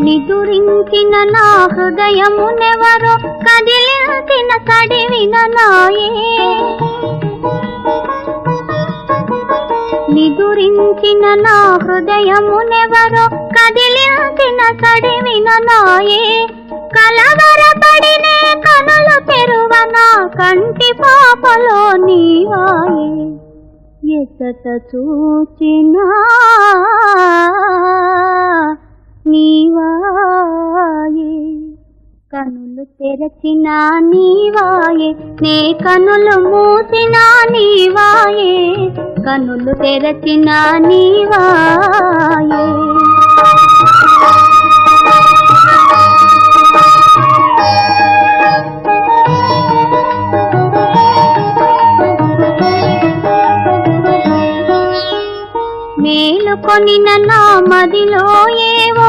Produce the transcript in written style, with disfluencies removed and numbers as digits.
నిదురించిన నా హృదయమునెవరో కదిలించిన సడివిన నాయే నిదురించిన నా హృదయమునెవరో కదిలించిన సడివిన నాయే కలవరపడినే కనులు తెరువనా కంటి పాపలో నీవాయే ఎసట చూచినా నీవాయే కనులు తెరచినా నీవాయే నే కనులు మూసినా నీవాయే కనులు తెరచినా నీవాయే